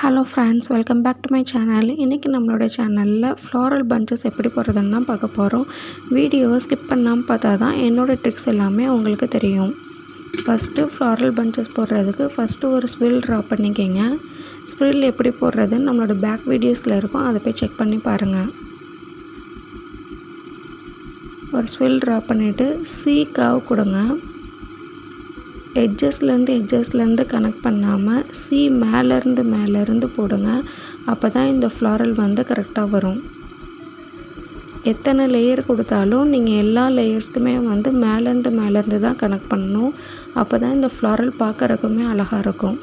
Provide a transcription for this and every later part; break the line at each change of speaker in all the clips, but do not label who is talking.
Hello friends, welcome back to my channel. இன்றைக்கி நம்மளோட சேனலில் ஃப்ளாரல் பஞ்சஸ் எப்படி போடுறதுன்னு தான் பார்க்க போகிறோம். வீடியோவை ஸ்கிப் பண்ணாமல் பார்த்தா தான் என்னோடய ட்ரிக்ஸ் எல்லாமே உங்களுக்கு தெரியும். ஃபஸ்ட்டு ஃப்ளாரல் பஞ்சஸ் போடுறதுக்கு ஒரு ஸ்வில் ட்ரா பண்ணிக்கங்க. ஸ்வில் எப்படி போடுறதுன்னு நம்மளோட பேக் வீடியோஸில் இருக்கும், அதை போய் செக் பண்ணி பாருங்கள். ஒரு ஸ்வில் ட்ரா பண்ணிவிட்டு சி கர்வ் கொடுங்க. எட்ஜஸ்லேருந்து கனெக்ட் பண்ணாமல் சி மேலேருந்து போடுங்க. அப்போ தான் இந்த ஃப்ளாரல் கரெக்டாக வரும். எத்தனை லேயர் கொடுத்தாலும் நீங்கள் எல்லா லேயர்ஸ்க்குமே மேலேருந்து தான் கனெக்ட் பண்ணணும். அப்போ தான் இந்த ஃப்ளாரல் பார்க்குறக்குமே அழகாக இருக்கும்.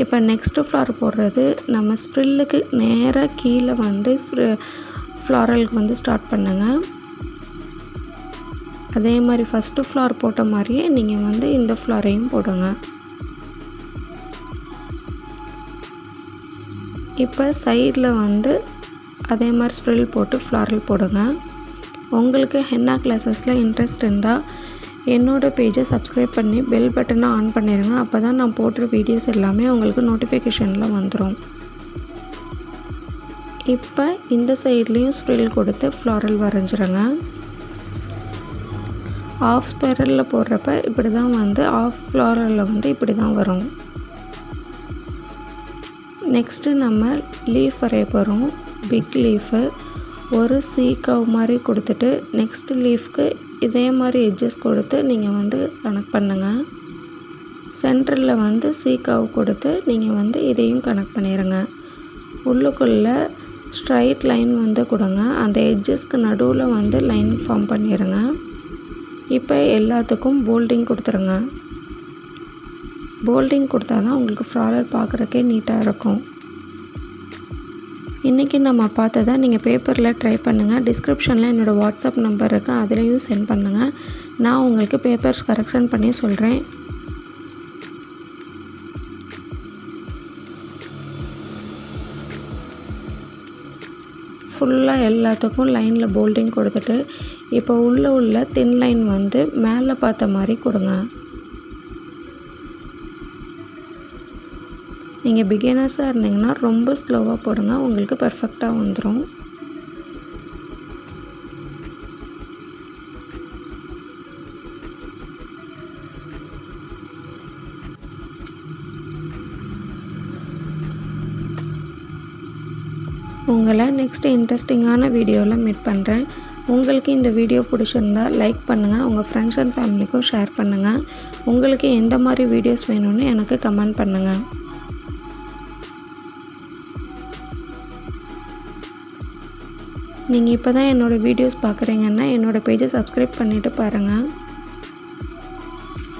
இப்போ நெக்ஸ்ட்டு ஃப்ளார் போடுறது நம்ம ஸ்ப்ரில்லுக்கு நேராக கீழே ஃப்ளாரலுக்கு ஸ்டார்ட் பண்ணுங்கள். அதே மாதிரி ஃபஸ்ட்டு ஃப்ளார் போட்ட மாதிரியே நீங்கள் இந்த ஃப்ளாரையும் போடுங்க. இப்போ சைடில் அதே மாதிரி ஸ்ப்ரில் போட்டு ஃப்ளாரல் போடுங்க. உங்களுக்கு ஹென்னா கிளாஸஸில் இன்ட்ரெஸ்ட் இருந்தால் என்னோடய பேஜை சப்ஸ்கிரைப் பண்ணி பெல் பட்டனை ஆன் பண்ணிடுங்க. அப்போ தான் நான் போடுற வீடியோஸ் எல்லாமே உங்களுக்கு நோட்டிஃபிகேஷனில் வந்துடும். இப்போ இந்த சைட்லேயும் ஸ்ப்ரில் கொடுத்து ஃப்ளாரல் வரைஞ்சிருங்க. ஆஃப் ஸ்பைரலில் போடுறப்ப இப்படி தான் ஆஃப் ஃப்ளாரலில் இப்படி தான் வரும். நெக்ஸ்ட்டு நம்ம லீஃப் வரைய போகிறோம். பிக் லீஃபு ஒரு சி கர்வ் மாதிரி கொடுத்துட்டு நெக்ஸ்ட்டு லீஃப்க்கு இதே மாதிரி எட்ஜஸ் கொடுத்து நீங்கள் கனெக்ட் பண்ணுங்கள். சென்டரில் சி கர்வ் கொடுத்து நீங்கள் இதையும் கனெக்ட் பண்ணிடுங்க. உள்ளுக்குள்ளே ஸ்ட்ரைட் லைன் கொடுங்க. அந்த எட்ஜஸ்க்கு நடுவில் லைன் ஃபார்ம் பண்ணிடுங்க. இப்போ எல்லாத்துக்கும் போல்டிங் கொடுத்துருங்க. போல்டிங் கொடுத்தா தான் உங்களுக்கு ஃப்ளாரல் பார்க்குறக்கே நீட்டாக இருக்கும். இன்றைக்கி நம்ம பார்த்ததை நீங்கள் பேப்பரில் ட்ரை பண்ணுங்கள். டிஸ்கிரிப்ஷனில் என்னோடய வாட்ஸ்அப் நம்பர் இருக்குது, அதுலேயும் சென்ட் பண்ணுங்கள். நான் உங்களுக்கு பேப்பர்ஸ் கரெக்ஷன் பண்ணி சொல்கிறேன். ஃபுல்லாக எல்லாத்துக்கும் லைனில் போல்டிங் கொடுத்துட்டு இப்போ உள்ள தின் லைன் மேலே பார்த்த மாதிரி கொடுங்க. நீங்கள் பிகினர்ஸாக இருந்தீங்கன்னா ரொம்ப ஸ்லோவாக போடுங்க, உங்களுக்கு பர்ஃபெக்டாக வந்துடும். உங்களை நெக்ஸ்ட் இன்ட்ரெஸ்டிங்கான வீடியோவில் மீட் பண்ணுறேன். உங்களுக்கு இந்த வீடியோ பிடிச்சிருந்தா லைக் பண்ணுங்கள், உங்கள் ஃப்ரெண்ட்ஸ் அண்ட் ஃபேமிலிக்கும் ஷேர் பண்ணுங்கள். உங்களுக்கு எந்த மாதிரி வீடியோஸ் வேணும்னு எனக்கு கமெண்ட் பண்ணுங்கள். நீங்கள் இப்போ தான் என்னோடய வீடியோஸ் பார்க்குறீங்கன்னா என்னோடய பேஜை சப்ஸ்கிரைப் பண்ணிவிட்டு பாருங்கள்.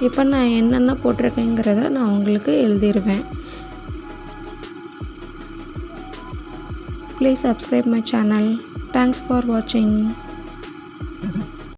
இப்போ நான் என்னென்ன போட்டிருக்கேங்கிறத நான் உங்களுக்கு எழுதிடுவேன். Please subscribe my channel. Thanks for watching.